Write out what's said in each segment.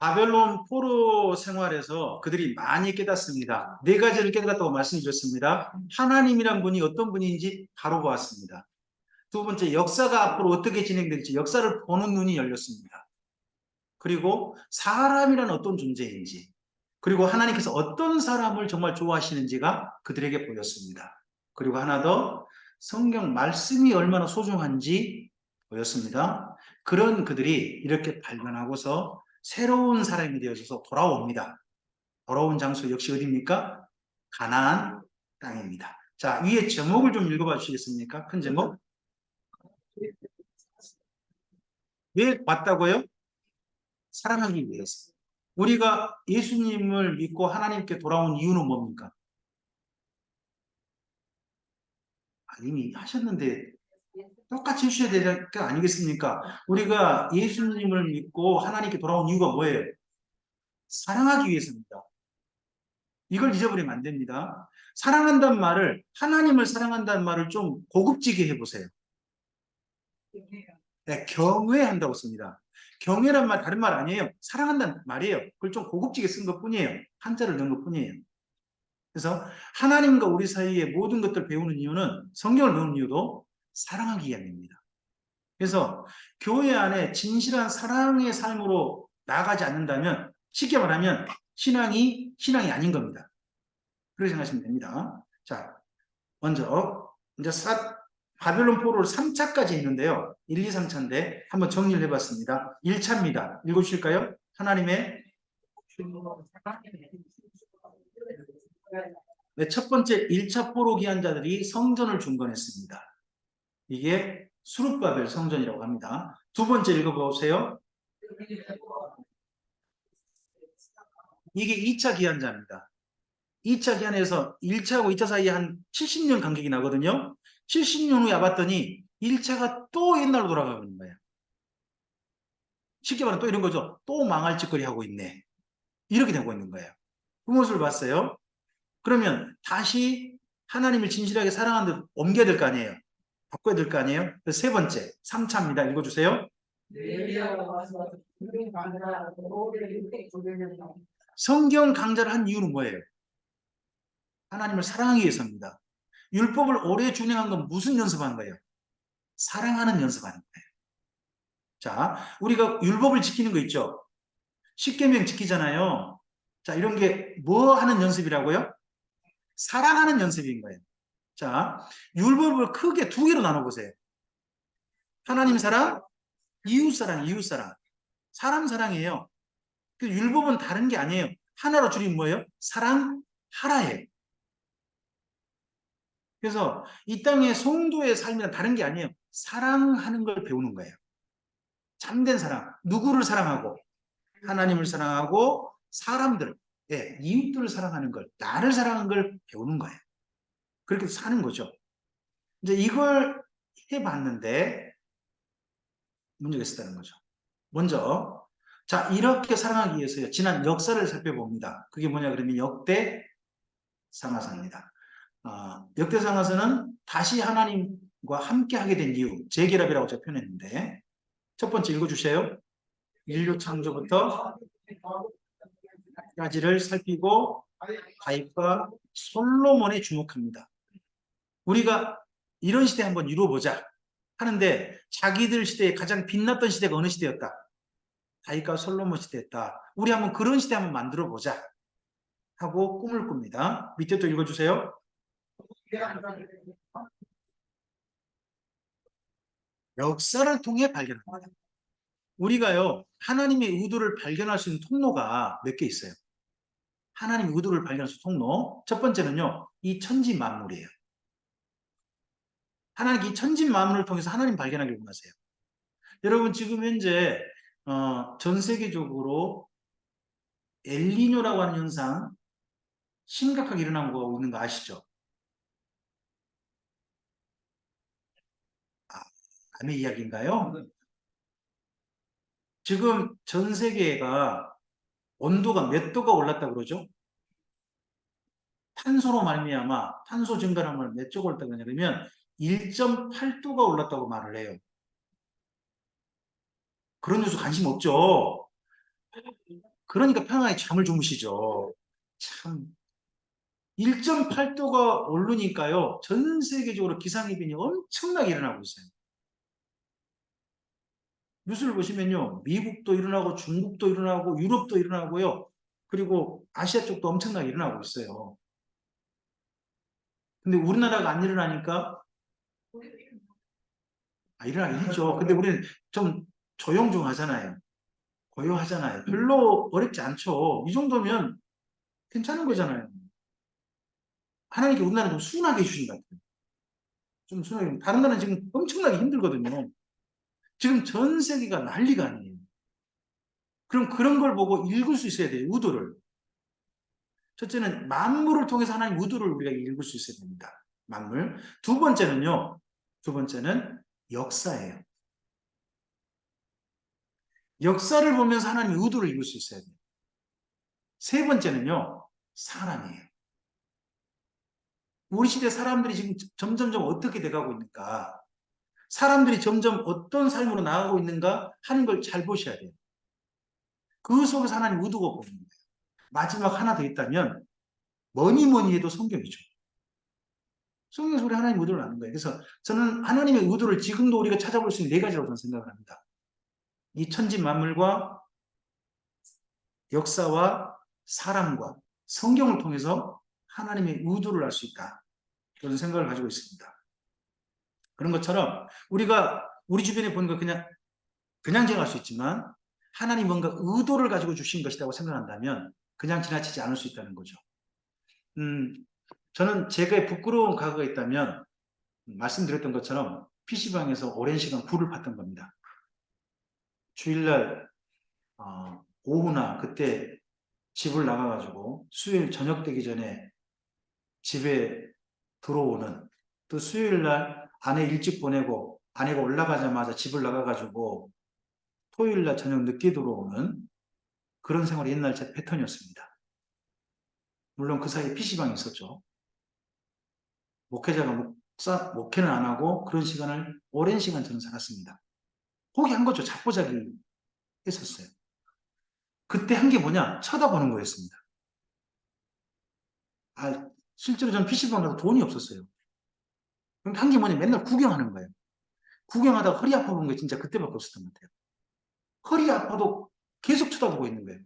바벨론 포로 생활에서 그들이 많이 깨닫습니다. 네 가지를 깨달았다고 말씀드렸습니다. 하나님이란 분이 어떤 분인지 바로 보았습니다. 두 번째, 역사가 앞으로 어떻게 진행될지 역사를 보는 눈이 열렸습니다. 그리고 사람이란 어떤 존재인지, 그리고 하나님께서 어떤 사람을 정말 좋아하시는지가 그들에게 보였습니다. 그리고 하나 더, 성경 말씀이 얼마나 소중한지 보였습니다. 그런 그들이 이렇게 발견하고서 새로운 사람이 되어서 돌아옵니다. 돌아온 장소 역시 어디입니까? 가나안 땅입니다. 자, 위에 제목을 좀 읽어봐 주시겠습니까? 큰 제목. 왜 왔다고요? 사랑하기 위해서. 우리가 예수님을 믿고 하나님께 돌아온 이유는 뭡니까? 이미 하셨는데 똑같이 해주셔야 되는 거 아니겠습니까? 우리가 예수님을 믿고 하나님께 돌아온 이유가 뭐예요? 사랑하기 위해서입니다. 이걸 잊어버리면 안 됩니다. 사랑한다는 말을, 하나님을 사랑한다는 말을 좀 고급지게 해보세요. 네, 경외한다고 씁니다. 경외란 말 다른 말 아니에요. 사랑한다는 말이에요. 그걸 좀 고급지게 쓴 것 뿐이에요. 한자를 넣은 것 뿐이에요. 그래서 하나님과 우리 사이에 모든 것들을 배우는 이유는, 성경을 배우는 이유도 사랑하기 위함입니다. 그래서 교회 안에 진실한 사랑의 삶으로 나아가지 않는다면, 쉽게 말하면 신앙이 아닌 겁니다. 그렇게 생각하시면 됩니다. 자, 먼저 이제 바벨론 포로 3차까지 있는데요. 1, 2, 3차인데 한번 정리를 해봤습니다. 1차입니다. 읽어주실까요? 하나님의 네, 첫 번째 1차 포로 귀환 자들이 성전을 중건했습니다. 이게 수룹바벨 성전이라고 합니다. 두 번째 읽어보세요. 이게 2차 귀환자입니다. 2차 기한에서 1차하고 2차 사이에 한 70년 간격이 나거든요. 70년 후에 와봤더니 1차가 또 옛날로 돌아가고 있는 거예요. 쉽게 말하면 또 이런 거죠. 또 망할 짓거리 하고 있네. 이렇게 되고 있는 거예요. 그 모습을 봤어요. 그러면 다시 하나님을 진실하게 사랑하는 데 옮겨야 될 거 아니에요. 바꿔야 될 거 아니에요. 그래서 세 번째, 3차입니다. 읽어주세요. 성경 강좌를 한 이유는 뭐예요? 하나님을 사랑하기 위해서입니다. 율법을 오래 준행한 건 무슨 연습하는 거예요? 사랑하는 연습하는 거예요. 자, 우리가 율법을 지키는 거 있죠? 십계명 지키잖아요. 자, 이런 게 뭐 하는 연습이라고요? 사랑하는 연습인 거예요. 자, 율법을 크게 두 개로 나눠보세요. 하나님 사랑, 이웃 사랑, 이웃 사랑. 사람 사랑이에요. 그 율법은 다른 게 아니에요. 하나로 줄이면 뭐예요? 사랑하라예요. 그래서 이 땅의 성도의 삶이랑 다른 게 아니에요. 사랑하는 걸 배우는 거예요. 참된 사랑. 누구를 사랑하고? 하나님을 사랑하고 사람들, 예, 이웃들을 사랑하는 걸, 나를 사랑하는 걸 배우는 거예요. 그렇게 사는 거죠. 이제 이걸 해봤는데 문제가 있었다는 거죠. 먼저, 자, 이렇게 사랑하기 위해서요. 지난 역사를 살펴봅니다. 그게 뭐냐 그러면 역대 상하사입니다. 역대 상하사는 다시 하나님과 함께 하게 된 이유, 재결합이라고 제가 표현했는데, 첫 번째 읽어주세요. 인류 창조부터 까지를 살피고 다윗과 솔로몬에 주목합니다. 우리가 이런 시대 한번 이루어보자 하는데 자기들 시대에 가장 빛났던 시대가 어느 시대였다? 다윗과 솔로몬 시대였다. 우리 한번 그런 시대 한번 만들어보자 하고 꿈을 꿉니다. 밑에 또 읽어주세요. 역사를 통해 발견합니다. 우리가요, 하나님의 의도를 발견할 수 있는 통로가 몇 개 있어요. 하나님의 의도를 발견할 수 있는 통로. 첫 번째는요, 이 천지 만물이에요. 하나님 이 천지 만물을 통해서 하나님 발견하길 원하세요. 여러분 지금 현재 전 세계적으로 엘니뇨라고 하는 현상 심각하게 일어나고 있는 거 아시죠? 남의 이야기인가요? 지금 전 세계가 온도가 몇 도가 올랐다고 그러죠? 탄소로 말미암아 탄소 증가량을 몇 도가 올랐다고 하냐 그러면 1.8도가 올랐다고 말을 해요. 그런 뉴스 관심 없죠? 그러니까 편안하게 잠을 주무시죠. 참 1.8도가 오르니까요. 전 세계적으로 기상이변이 엄청나게 일어나고 있어요. 뉴스를 보시면요. 미국도 일어나고 중국도 일어나고 유럽도 일어나고요. 그리고 아시아 쪽도 엄청나게 일어나고 있어요. 근데 우리나라가 안 일어나니까 일어나긴 했죠. 근데 우리는 좀 조용조용하잖아요. 고요하잖아요. 별로 어렵지 않죠. 이 정도면 괜찮은 거잖아요. 하나님께 우리나라 좀 순하게 해주신 것 같아요. 좀 순하게. 다른 나라는 지금 엄청나게 힘들거든요. 지금 전 세계가 난리가 아니에요. 그럼 그런 걸 보고 읽을 수 있어야 돼요. 의도를. 첫째는 만물을 통해서 하나님 의도를 우리가 읽을 수 있어야 됩니다. 만물. 두 번째는 역사예요. 역사를 보면서 하나님 의도를 읽을 수 있어야 돼요. 세 번째는요. 사람이에요. 우리 시대 사람들이 지금 점점점 어떻게 돼가고 있는가. 사람들이 점점 어떤 삶으로 나아가고 있는가 하는 걸 잘 보셔야 돼요. 그 속에서 하나님 의도가 보이는 거예요. 마지막 하나 더 있다면 뭐니 뭐니 해도 성경이죠. 성경에서 우리 하나님 의도를 아는 거예요. 그래서 저는 하나님의 의도를 지금도 우리가 찾아볼 수 있는 네 가지라고 저는 생각을 합니다. 이 천지 만물과 역사와 사람과 성경을 통해서 하나님의 의도를 알 수 있다. 그런 생각을 가지고 있습니다. 그런 것처럼 우리가 우리 주변에 보는 거 그냥 지나갈 수 있지만 하나님 뭔가 의도를 가지고 주신 것이라고 생각한다면 그냥 지나치지 않을 수 있다는 거죠. 음, 저는 제가 부끄러운 과거가 있다면 말씀드렸던 것처럼 PC방에서 오랜 시간 불을 팠던 겁니다. 주일날 오후나 그때 집을 나가가지고 수요일 저녁 되기 전에 집에 들어오는 또 수요일날 아내 일찍 보내고 아내가 올라가자마자 집을 나가가지고 토요일날 저녁 늦게 들어오는 그런 생활이 옛날 제 패턴이었습니다. 물론 그 사이에 PC방이 있었죠. 목회자가 목회는 안 하고 그런 시간을 오랜 시간 저는 살았습니다. 포기한 거죠. 자포자기 했었어요. 그때 한 게 뭐냐? 쳐다보는 거였습니다. 실제로 저는 PC방 가서 돈이 없었어요. 그럼 한 게 뭐냐? 맨날 구경하는 거예요. 구경하다가 허리 아파 본 게 진짜 그때밖에 없었던 것 같아요. 허리 아파도 계속 쳐다보고 있는 거예요.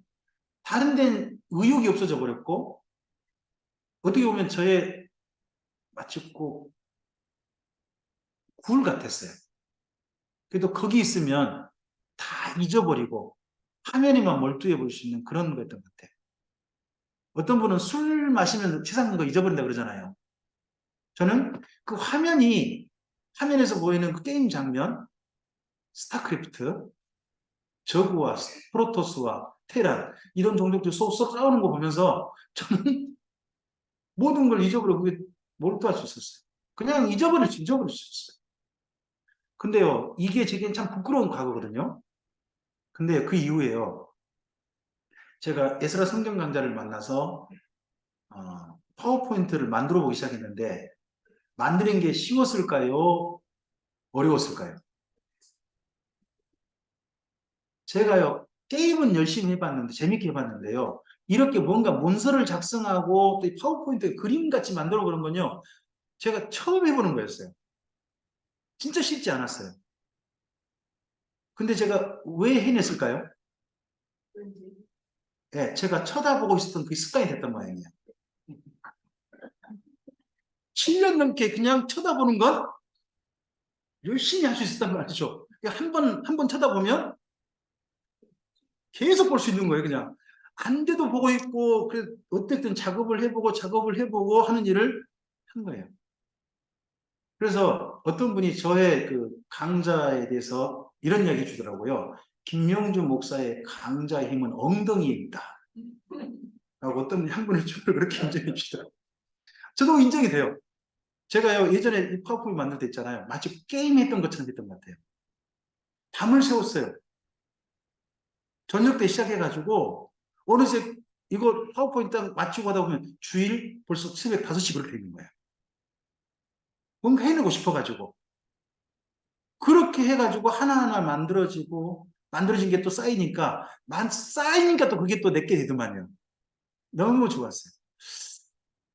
다른 데는 의욕이 없어져 버렸고, 어떻게 보면 저의 마치 굴 같았어요. 그래도 거기 있으면 다 잊어버리고 화면에만 몰두해 볼 수 있는 그런 거였던 것 같아요. 어떤 분은 술 마시면 세상 거 잊어버린다 그러잖아요. 저는 그 화면에서 보이는 그 게임 장면, 스타크래프트, 저그와 프로토스와 테란, 이런 종족들 쏙쏙 싸우는 거 보면서 저는 모든 걸 잊어버리고 그게 몰두할 수 있었어요. 그냥 잊어버릴 수 있었어요. 근데요, 이게 제겐 참 부끄러운 과거거든요. 근데 그 이후에요, 제가 에스라 성경 강좌를 만나서 파워포인트를 만들어 보기 시작했는데 만드는 게 쉬웠을까요? 어려웠을까요? 제가요 게임은 열심히 해봤는데 재밌게 해봤는데요. 이렇게 뭔가 문서를 작성하고 또 파워포인트 그림같이 만들어 보는 건요. 제가 처음 해보는 거였어요. 진짜 쉽지 않았어요. 근데 제가 왜 해냈을까요? 네, 제가 쳐다보고 있었던 그 습관이 됐던 모양이에요. 7년 넘게 그냥 쳐다보는 건 열심히 할 수 있었단 말이죠. 한 번 쳐다보면 계속 볼 수 있는 거예요, 그냥. 안 돼도 보고 있고, 어쨌든 작업을 해보고 하는 일을 한 거예요. 그래서 어떤 분이 저의 그 강좌에 대해서 이런 이야기 주더라고요. 김영주 목사의 강좌의 힘은 엉덩이에 있다. 라고 어떤 분이 한 분을 저를 그렇게 인정해 주시더라고요. 저도 인정이 돼요. 제가요, 예전에 이 파워포인트 만들 때 있잖아요. 마치 게임 했던 것처럼 했던 것 같아요. 밤을 새웠어요. 저녁 때 시작해가지고, 어느새 이거 파워포인트 딱 마치고 하다 보면 주일 벌써 새벽 5시 그렇게 되는 거예요. 뭔가 해내고 싶어가지고. 그렇게 해가지고 하나하나 만들어지고, 만들어진 게 또 쌓이니까 또 그게 또 내게 되더만요. 너무 좋았어요.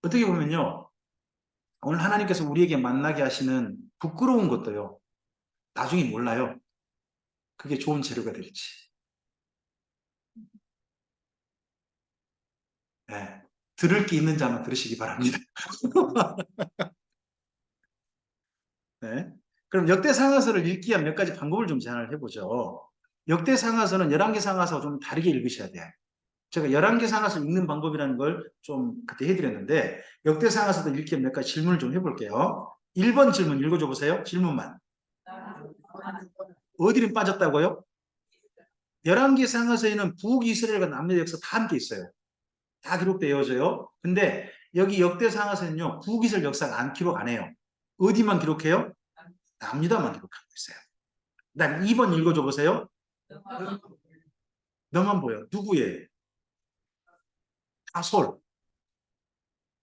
어떻게 보면요. 오늘 하나님께서 우리에게 만나게 하시는 부끄러운 것도요. 나중에 몰라요. 그게 좋은 재료가 될지. 네. 들을 게 있는 자만 들으시기 바랍니다. 네. 그럼 역대상하서를 읽기 위한 몇 가지 방법을 좀 제안을 해보죠. 역대상하서는 열왕기 상하서와 좀 다르게 읽으셔야 돼요. 제가 열왕기 상하서 읽는 방법이라는 걸 좀 그때 해드렸는데 역대상하서도 읽기 위한 몇 가지 질문을 좀 해볼게요. 1번 질문 읽어줘 보세요. 질문만. 어디를 빠졌다고요? 열왕기 상하서에는 북이스라엘과 남유다 역사 다 함께 있어요. 다 기록되어져요. 근데 여기 역대 상하서는요. 북이스라엘 역사가 안 기록 안 해요. 어디만 기록해요? 남유다만 기록하고 있어요. 그다음 2번 읽어줘 보세요. 너만 보여. 누구의? 다솔.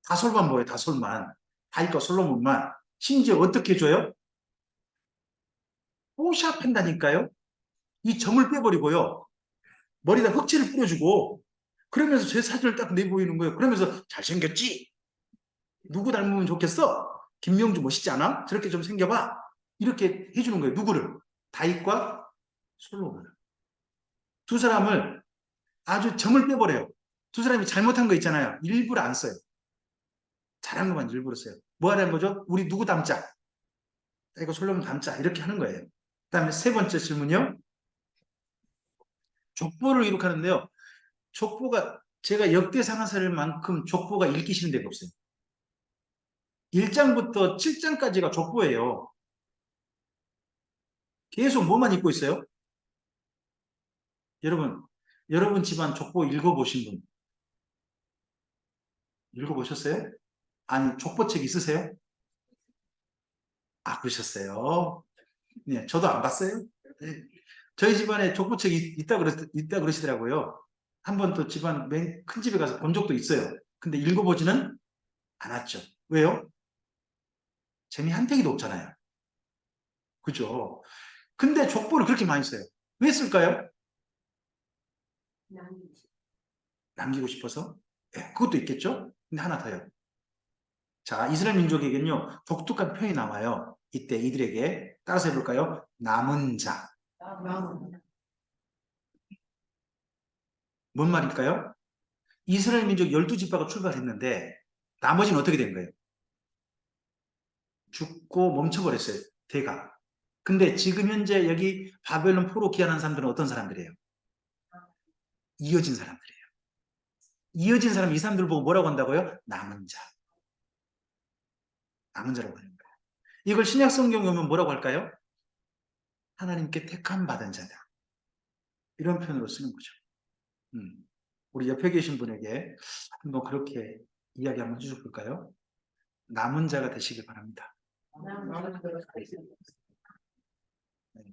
다솔만 보여. 다솔만. 다윗과 솔로몬만. 심지어 어떻게 줘요? 뽀샵한다니까요. 이 점을 빼버리고요. 머리에다 흑채를 뿌려주고 그러면서 제 사진을 딱 내보이는 거예요. 그러면서 잘생겼지? 누구 닮으면 좋겠어? 김명주 멋있지 않아? 저렇게 좀 생겨봐. 이렇게 해주는 거예요. 누구를? 다윗과 솔로몬을. 두 사람을 아주 점을 빼버려요. 두 사람이 잘못한 거 있잖아요. 일부러 안 써요. 잘한 것만 일부러 써요. 뭐 하는 거죠? 우리 누구 닮자. 이거 솔로몬 닮자. 이렇게 하는 거예요. 그 다음에 세 번째 질문요. 족보를 기록하는데요. 족보가 제가 역대 상하사를만큼 족보가 읽기 싫은 데가 없어요. 1장부터 7장까지가 족보예요. 계속 뭐만 읽고 있어요? 여러분 집안 족보 읽어보신 분 읽어보셨어요? 아니 족보책 있으세요? 아 그러셨어요? 네, 저도 안 봤어요. 네. 저희 집안에 족보책이 있다 그러시더라고요. 한 번 또 집안 맨 큰 집에 가서 본 적도 있어요. 근데 읽어보지는 않았죠. 왜요? 재미 한 팩이도 없잖아요. 그죠? 근데 족보를 그렇게 많이 써요. 왜 쓸까요? 남기고 싶어서? 네, 그것도 있겠죠? 근데 하나 더요. 자, 이스라엘 민족에게는요, 독특한 표현이 나와요. 이때 이들에게. 따라서 해볼까요? 남은 자. 뭔 말일까요? 이스라엘 민족 12지파가 출발했는데, 나머지는 어떻게 된 거예요? 죽고 멈춰버렸어요. 대가. 근데 지금 현재 여기 바벨론 포로 귀환한 사람들은 어떤 사람들이에요? 이어진 사람들이에요. 이어진 사람, 이 사람들 보고 뭐라고 한다고요? 남은 자. 남은 자라고 하는 거예요. 이걸 신약 성경에 오면 뭐라고 할까요? 하나님께 택함 받은 자다. 이런 표현으로 쓰는 거죠. 우리 옆에 계신 분에게 한번 그렇게 이야기 한번 해주실까요? 남은 자가 되시길 바랍니다. 네.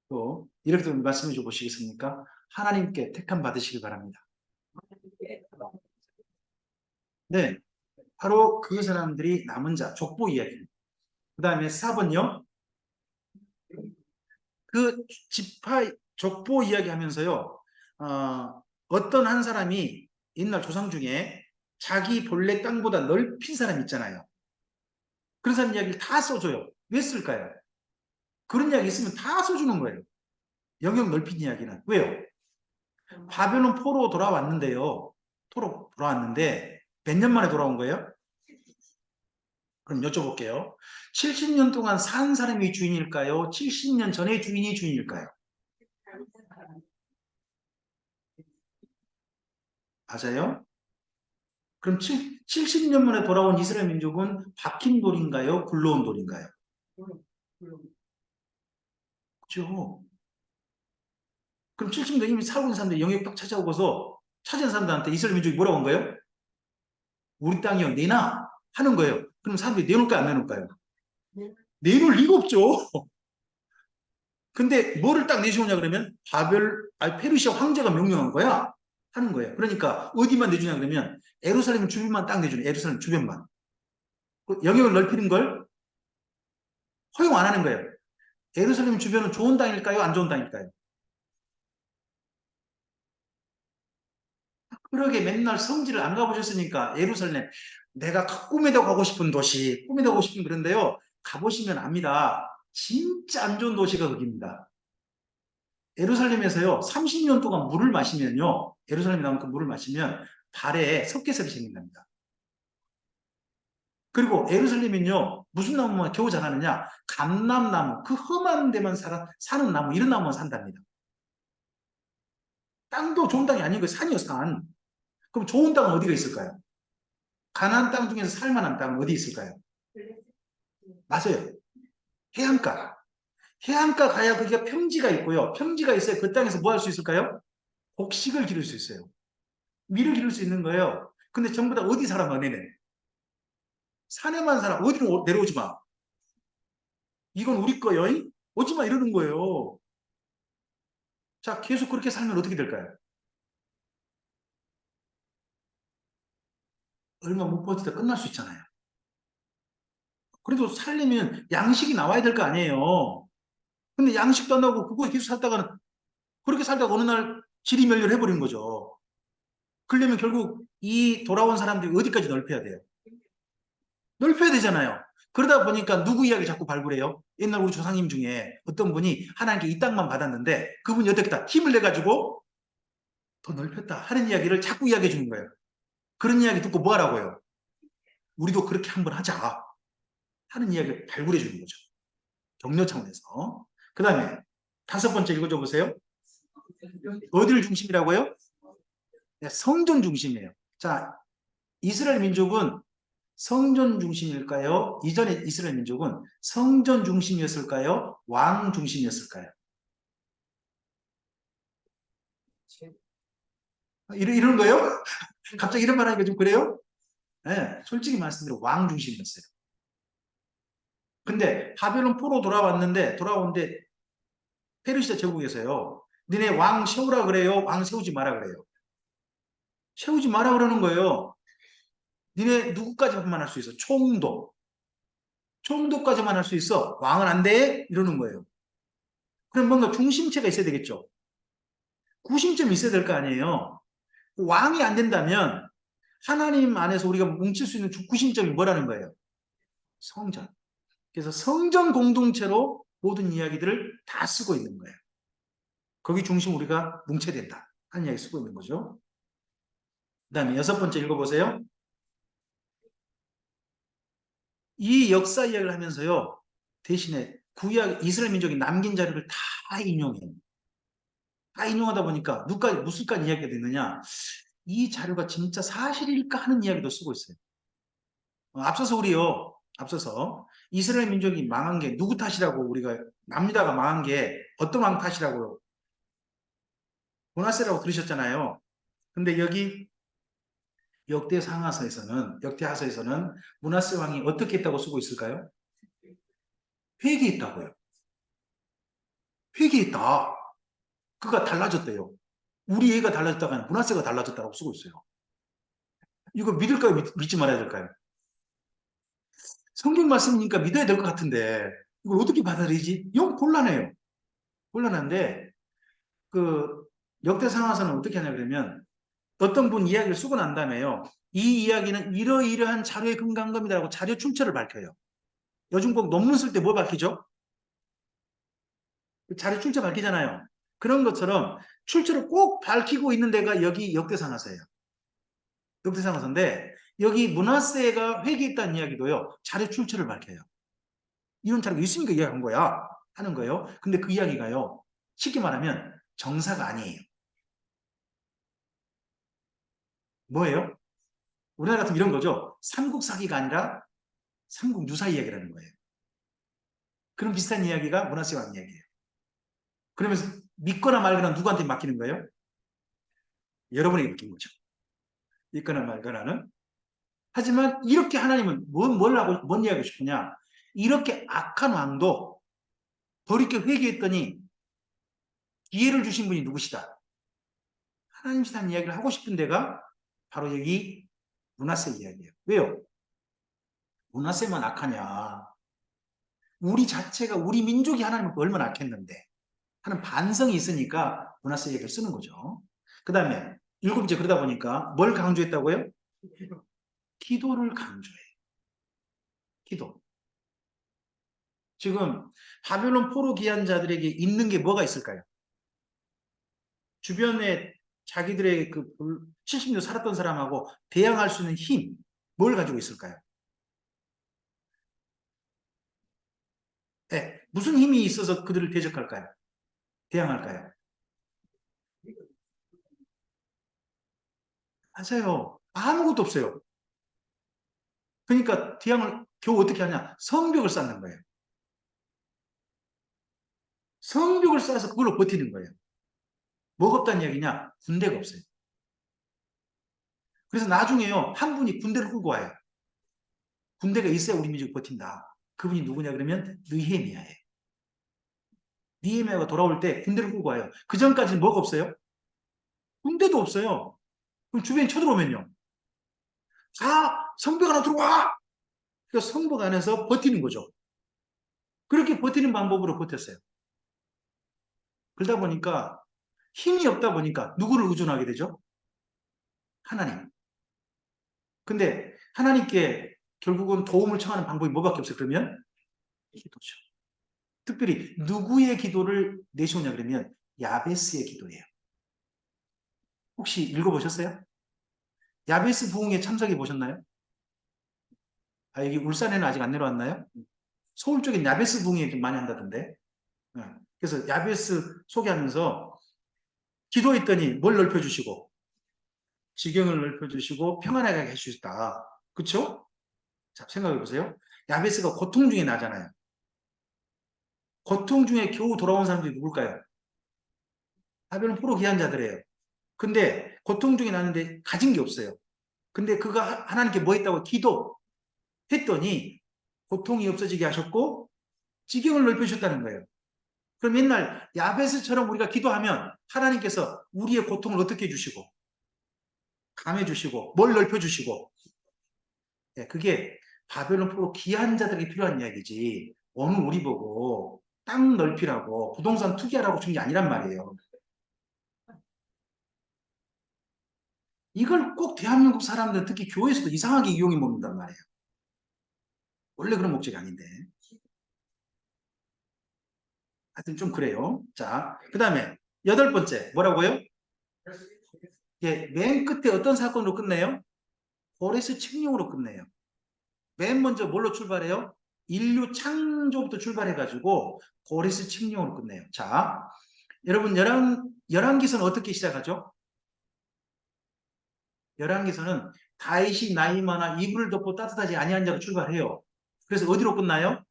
또 이렇게 말씀해 줘 보시겠습니까? 하나님께 택함 받으시길 바랍니다. 네, 바로 그 사람들이 남은 자, 족보 이야기입니다. 그 다음에 4번요. 그 지파 족보 이야기 하면서요. 어떤 한 사람이 옛날 조상 중에 자기 본래 땅보다 넓힌 사람 있잖아요. 그런 사람 이야기를 다 써줘요. 왜 쓸까요? 그런 이야기 있으면 다 써주는 거예요. 영역 넓힌 이야기는. 왜요? 바벨론 포로 돌아왔는데요. 포로 돌아왔는데 몇 년 만에 돌아온 거예요? 그럼 여쭤볼게요. 70년 동안 산 사람이 주인일까요? 70년 전에 주인이 주인일까요? 맞아요? 그럼 70년 만에 돌아온 이스라엘 민족은 박힌 돌인가요? 굴러온 돌인가요? 그죠? 그럼 70년 이미 살고 있는 사람들이 영역 딱 찾아오고서 찾은 사람들한테 이스라엘 민족이 뭐라고 한 거예요? 우리 땅이요, 내놔! 하는 거예요. 그럼 사람들이 내놓을까요? 안 내놓을까요? 내놓을 리가 없죠. 근데 뭐를 딱 내주냐 그러면 페르시아 황제가 명령한 거야. 하는 거예요. 그러니까 어디만 내주냐 그러면 예루살렘 주변만 딱 내주네. 예루살렘 주변만. 그 영역을 넓히는 걸 허용 안 하는 거예요. 예루살렘 주변은 좋은 땅일까요? 안 좋은 땅일까요? 그러게 맨날 성지를 안 가보셨으니까 예루살렘 내가 꿈에도 가고 싶은 도시, 꿈에도 가고 싶은 그런데요. 가보시면 압니다. 진짜 안 좋은 도시가 거기입니다. 예루살렘에서요. 30년 동안 물을 마시면요. 예루살렘에 나온 그 물을 마시면 발에 석회설이 생긴답니다. 그리고 예루살렘은요. 무슨 나무만 겨우 자라느냐? 감람나무, 그 험한 데만 사는 나무, 이런 나무만 산답니다. 땅도 좋은 땅이 아니고 산이요, 산. 그럼 좋은 땅은 어디가 있을까요? 가나안 땅 중에서 살만한 땅은 어디 있을까요? 맞아요. 해안가. 해안가 가야 거기가 평지가 있고요. 평지가 있어야 그 땅에서 뭐 할 수 있을까요? 곡식을 기를 수 있어요. 밀을 기를 수 있는 거예요. 근데 전부 다 어디 살아, 너네는? 산에만 살아. 어디로 내려오지 마. 이건 우리 거요. 오지 마 이러는 거예요. 자, 계속 그렇게 살면 어떻게 될까요? 얼마 못 버티다 끝날 수 있잖아요. 그래도 살려면 양식이 나와야 될 거 아니에요. 근데 양식도 안 나오고 그거 계속 살다가는 그렇게 살다가 어느 날 질이 멸렬해버린 거죠. 그러려면 결국 이 돌아온 사람들이 어디까지 넓혀야 돼요? 넓혀야 되잖아요. 그러다 보니까 누구 이야기 자꾸 발굴해요? 옛날 우리 조상님 중에 어떤 분이 하나님께 이 땅만 받았는데 그분이 어떻게 다 힘을 내가지고 더 넓혔다 하는 이야기를 자꾸 이야기해 주는 거예요. 그런 이야기 듣고 뭐 하라고요? 우리도 그렇게 한번 하자 하는 이야기를 발굴해 주는 거죠. 격려 차원에서. 그 다음에 다섯 번째 읽어줘 보세요. 어디를 중심이라고요? 네, 성전 중심이에요. 자, 이스라엘 민족은 성전 중심일까요? 이전에 이스라엘 민족은 성전 중심이었을까요? 왕 중심이었을까요? 이런 거요? 갑자기 이런 말 하니까 좀 그래요? 네, 솔직히 말씀드려 왕 중심이었어요. 근데 바벨론 포로 돌아오는데 페르시아 제국에서요. 니네 왕 세우라 그래요? 왕 세우지 마라 그래요? 세우지 마라 그러는 거예요. 니네 누구까지만 할 수 있어? 총독. 총독까지만 할 수 있어. 왕은 안 돼? 이러는 거예요. 그럼 뭔가 중심체가 있어야 되겠죠. 구심점이 있어야 될 거 아니에요. 왕이 안 된다면 하나님 안에서 우리가 뭉칠 수 있는 구심점이 뭐라는 거예요? 성전. 그래서 성전 공동체로 모든 이야기들을 다 쓰고 있는 거예요. 거기 중심 우리가 뭉쳐야 된다 하는 이야기 쓰고 있는 거죠. 그 다음에 여섯 번째 읽어보세요. 이 역사 이야기를 하면서요. 대신에 구약 이스라엘 민족이 남긴 자료를 다 인용해요. 다 인용하다 보니까 누가 무슨까지 이야기가 됐느냐. 이 자료가 진짜 사실일까 하는 이야기도 쓰고 있어요. 앞서서 우리요. 앞서서 이스라엘 민족이 망한 게 누구 탓이라고 우리가 남유다가 망한 게 어떤 왕 탓이라고요. 고나세라고 들으셨잖아요. 근데 여기 역대하서에서는 므낫세 왕이 어떻게 했다고 쓰고 있을까요? 회개했다고요. 회개했다. 그가 달라졌대요. 우리 애가 달라졌다가 아니라 므낫세가 달라졌다고 쓰고 있어요. 이거 믿을까요? 믿지 말아야 될까요? 성경 말씀이니까 믿어야 될 것 같은데 이걸 어떻게 받아들이지? 영 곤란해요. 곤란한데 그 역대 상하서는 어떻게 하냐 그러면 어떤 분 이야기를 쓰고 난 다음에요. 이 이야기는 이러이러한 자료의 근거입니다라고 자료 출처를 밝혀요. 요즘 꼭 논문 쓸 때 뭐 밝히죠? 자료 출처 밝히잖아요. 그런 것처럼 출처를 꼭 밝히고 있는 데가 여기 역대상하서예요. 역대상하서인데 여기 문하세가 회개했다는 이야기도요. 자료 출처를 밝혀요. 이런 자료가 있으니까 이야기한 거야. 하는 거예요. 근데 그 이야기가요. 쉽게 말하면 정사가 아니에요. 뭐예요? 우리나라 같은 이런 거죠. 삼국 사기가 아니라 삼국 유사 이야기라는 거예요. 그런 비슷한 이야기가 문하세가 한 이야기예요. 그러면서 믿거나 말거나 누구한테 맡기는 거예요? 여러분에게 맡긴 거죠. 믿거나 말거나는. 하지만 이렇게 하나님은 뭔 이야기하고 싶으냐? 이렇게 악한 왕도 돌이켜 회개했더니 기회를 주신 분이 누구시다? 하나님이시다는 이야기를 하고 싶은 데가 바로 여기 므낫세 이야기예요. 왜요? 므낫세만 악하냐? 우리 자체가 우리 민족이 하나님을 얼마나 악했는데 하는 반성이 있으니까 문하세 얘기를 쓰는 거죠. 그 다음에 일곱 번째 그러다 보니까 뭘 강조했다고요? 기도를 강조해. 기도. 지금 바벨론 포로 귀한 자들에게 있는 게 뭐가 있을까요? 주변에 자기들의 그 70년 살았던 사람하고 대항할 수 있는 힘, 뭘 가지고 있을까요? 네, 무슨 힘이 있어서 그들을 대적할까요? 대항할까요? 맞아요. 아무것도 없어요. 그러니까 대항을 겨우 어떻게 하냐? 성벽을 쌓는 거예요. 성벽을 쌓아서 그걸로 버티는 거예요. 뭐가 없다는 이야기냐? 군대가 없어요. 그래서 나중에요, 한 분이 군대를 끌고 와요. 군대가 있어야 우리 민족이 버틴다. 그분이 누구냐 그러면 느헤미야예요. 느헤미야가 돌아올 때 군대를 끌고 와요. 그 전까지는 뭐가 없어요? 군대도 없어요. 그럼 주변에 쳐들어오면요. 다 성벽 안으로 들어와! 그래서 성벽 안에서 버티는 거죠. 그렇게 버티는 방법으로 버텼어요. 그러다 보니까 힘이 없다 보니까 누구를 의존하게 되죠? 하나님. 근데 하나님께 결국은 도움을 청하는 방법이 뭐밖에 없어요. 그러면 기도죠. 특별히 누구의 기도를 내세우냐 그러면 야베스의 기도예요. 혹시 읽어보셨어요? 야베스 부흥에 참석해 보셨나요? 아, 여기 울산에는 아직 안 내려왔나요? 서울 쪽엔 야베스 부흥에 좀 많이 한다던데. 네. 그래서 야베스 소개하면서 기도했더니 뭘 넓혀주시고 지경을 넓혀주시고 평안하게 해주셨다. 그쵸? 자, 생각해 보세요. 야베스가 고통 중에 나잖아요. 고통 중에 겨우 돌아온 사람들이 누굴까요? 바벨론 포로 귀한 자들이에요. 근데 고통 중에 나는데 가진 게 없어요. 근데 그가 하나님께 뭐 했다고 기도했더니 고통이 없어지게 하셨고 지경을 넓혀주셨다는 거예요. 그럼 옛날 야베스처럼 우리가 기도하면 하나님께서 우리의 고통을 어떻게 해주시고 감해주시고 뭘 넓혀주시고 그게 바벨론 포로 귀한 자들에게 필요한 이야기지 오늘 우리 보고 땅 넓히라고 부동산 투기하라고 준 게 아니란 말이에요. 이걸 꼭 대한민국 사람들 특히 교회에서도 이상하게 이용해 먹는단 말이에요. 원래 그런 목적이 아닌데. 하여튼 좀 그래요. 자, 그 다음에 여덟 번째 뭐라고요? 예, 맨 끝에 어떤 사건으로 끝내요? 고레스 칙령으로 끝내요. 맨 먼저 뭘로 출발해요? 인류 창조부터 출발해가지고 고레스 칙령으로 끝내요. 자, 여러분 열왕기서는 어떻게 시작하죠? 열왕기서는 다윗이 나이 많아 이불을 덮고 따뜻하지 아니한 자로 출발해요. 그래서 어디로 끝나요?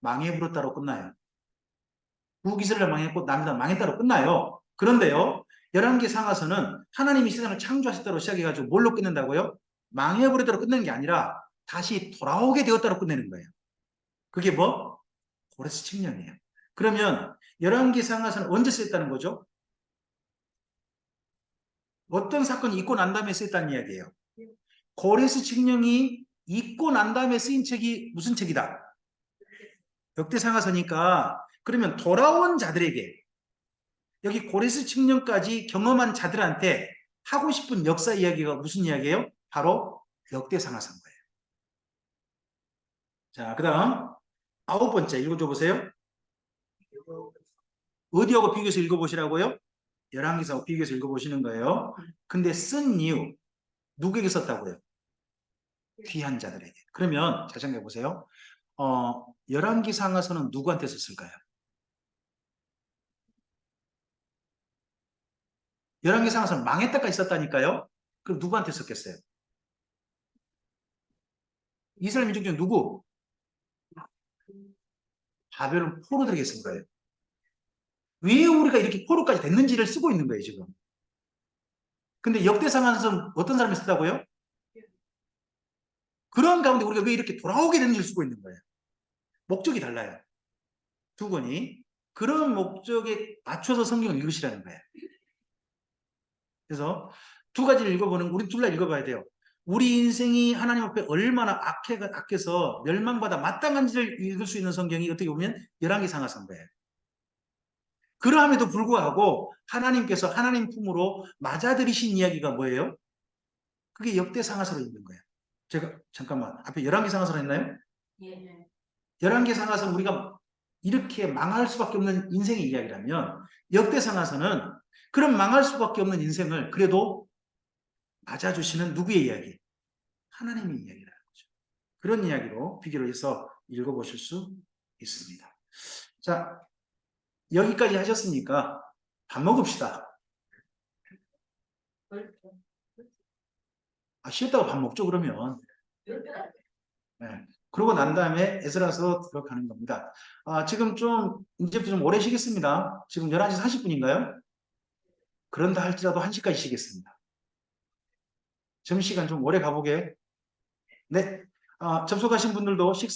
망해부르다로 끝나요. 북이스라엘 망했고 남이다 망했다로 끝나요. 그런데요. 열왕기 상하서는 하나님이 세상을 창조하셨다로 시작해가지고 뭘로 끝낸다고요? 망해버리다로 끝내는 게 아니라 다시 돌아오게 되었다로 끝내는 거예요. 그게 뭐? 고레스 칙령이에요. 그러면 열왕기 상하서는 언제 쓰였다는 거죠? 어떤 사건이 있고 난 다음에 쓰였다는 이야기예요. 고레스 칙령이 있고 난 다음에 쓰인 책이 무슨 책이다? 역대상하서니까 그러면 돌아온 자들에게 여기 고레스 칙령까지 경험한 자들한테 하고 싶은 역사 이야기가 무슨 이야기예요? 바로 역대상하서인 거예요. 자, 그 다음 아홉 번째 읽어줘 보세요. 어디하고 비교해서 읽어보시라고요? 열왕기사하고 비교해서 읽어보시는 거예요. 근데 쓴 이유 누구에게 썼다고요? 귀한 자들에게. 그러면 잘 생각해 보세요. 열왕기상하서는 누구한테 썼을까요? 열왕기상하서는 망했다까지 썼다니까요. 그럼 누구한테 썼겠어요? 이스라엘 민족 중 누구? 바벨론 포로들에게 쓴 거예요. 왜 우리가 이렇게 포로까지 됐는지를 쓰고 있는 거예요, 지금. 근데 역대상하서는 어떤 사람이 썼다고요? 그런 가운데 우리가 왜 이렇게 돌아오게 됐는지를 쓰고 있는 거예요. 목적이 달라요. 두 권이. 그런 목적에 맞춰서 성경을 읽으시라는 거예요. 그래서 두 가지를 읽어보는, 우리 둘 다 읽어봐야 돼요. 우리 인생이 하나님 앞에 얼마나 악해서 멸망받아 마땅한지를 읽을 수 있는 성경이 어떻게 보면 열왕기 상하서인데, 그러함에도 불구하고 하나님께서 하나님 품으로 맞아들이신 이야기가 뭐예요? 그게 역대 상하서로 있는 거예요. 제가 잠깐만 앞에 열왕기 상하서로 했나요? 예. 열왕기 상하서 우리가 이렇게 망할 수밖에 없는 인생의 이야기라면, 역대 상하서는 그런 망할 수밖에 없는 인생을 그래도 맞아주시는 누구의 이야기? 하나님의 이야기라는 거죠. 그런 이야기로 비교를 해서 읽어보실 수 있습니다. 자, 여기까지 하셨으니까 밥 먹읍시다. 쉬었다고 밥 먹죠, 그러면. 네. 그러고 난 다음에 에스라서 들어가는 겁니다. 지금 이제부터 좀 오래 쉬겠습니다. 지금 11시 40분인가요? 그런다 할지라도 1시까지 쉬겠습니다. 점심시간 좀 오래 가보게. 네. 접속하신 분들도 식사